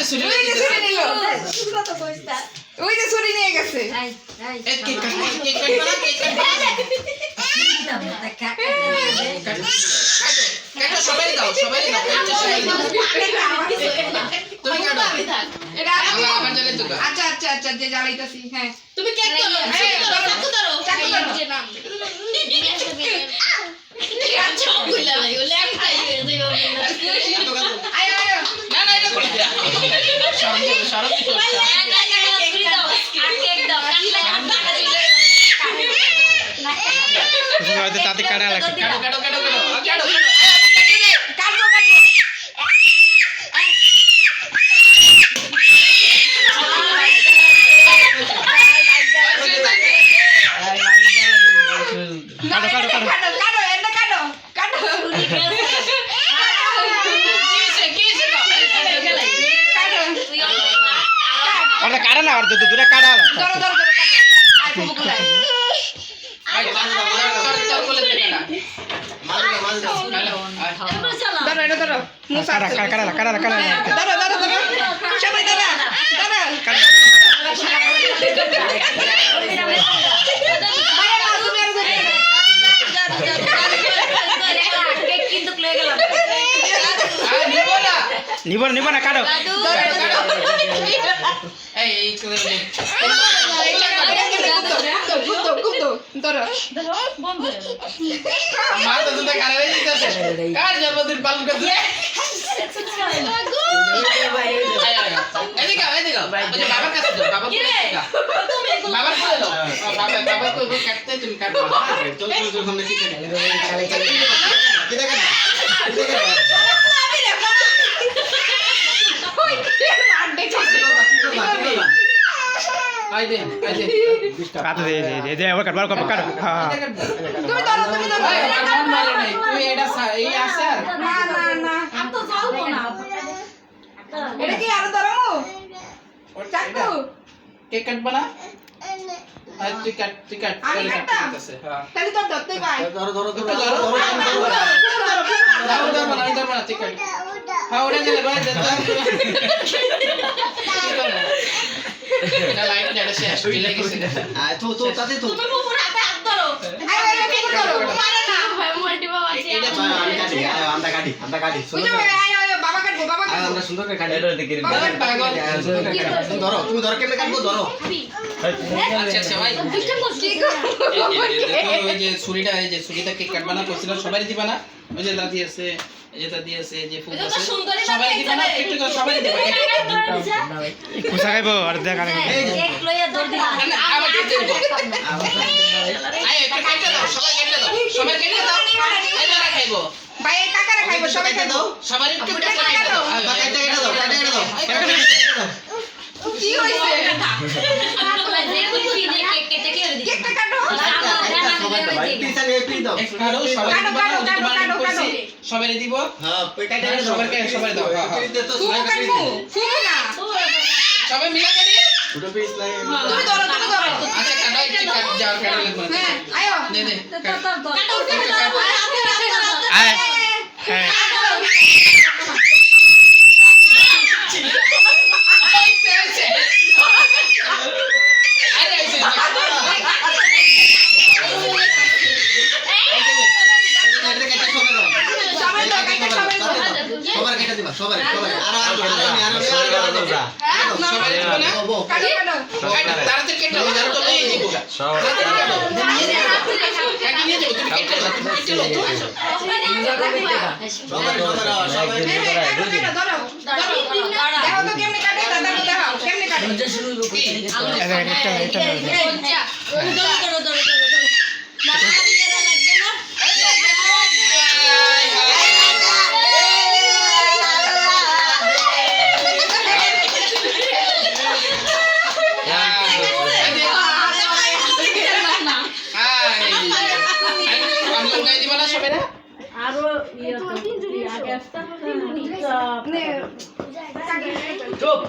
যে ছুরি ওই যে ছুরি নিল ওই যে ছুরি নিয়ে গেছে এই কেক কাটবা কাটো সবাই দাও কেকটা সবাই দাও তুমি কাটো এটা আমি আমার জালে তো আচ্ছা আচ্ছা আচ্ছা যে জ্বালাইতাছি হ্যাঁ তুমি কেক ধরো চাকু ধরো চাকু ধরো। যে নাম আচ্ছা কইলা নাই ওলে আমি খাই দেব আয় আয় না না এটা করে দাও সরব কি করছ তুমি হয়তো তাতে কাটা লাগে কাটো কাটবো কাটবো কাটো কাটো কাটো কাটো এটা কাটো কাটো ওটা কাটা না আর দুটো কাটা আলা ধরো ধরো ধরো কাটো আয় ফুবু কোথায় ধরো এটা ধরো মুসা কাটা কাটা কাটা কাটা ধরো ধরো ধরো সবাই ধরো ধরো নিব নিব না কাটো কাটো দে দে দে আবার কাটবার কাটো হ্যাঁ তুমি ধরো তুমি ধরো না না না এটা কি আরো ধরো চাকু কেক কাটবা না তুই কাট আমি কাটতাম তাহলে তোর ধরতে পাই তুমি মুখের হাতে হাত ধরো বাবা কাটবো বাবা ছুরিটা কেক কাটবা না করছিল সবাই দিবা না ওই যে দাদি আছে দাদি আছে যে ফুল আছে সবাই দিবা না একটু সবাই দিবা কুসা খাইব আর দেখা লাগে আবার কেটে দিব আয় একটু কেটে দাও সবাই কেটে দাও এবারে খাইবো ভাই কাকারা খাইবো সবাই খাইবো সবাই একটু কেটে দাও কি হইছে কেকটা কাটো সবাই দিব সবাই দাও ফুবু কাটবো ফুবু না সবাই মিলে কাটি তুমি ধরো আচ্ছা কাটা একটু কাট যাও কাটা লাগবে হ্যাঁ আয়ো দে আয় হ্যাঁ আরো ইয়ে আগে আসতে চুপ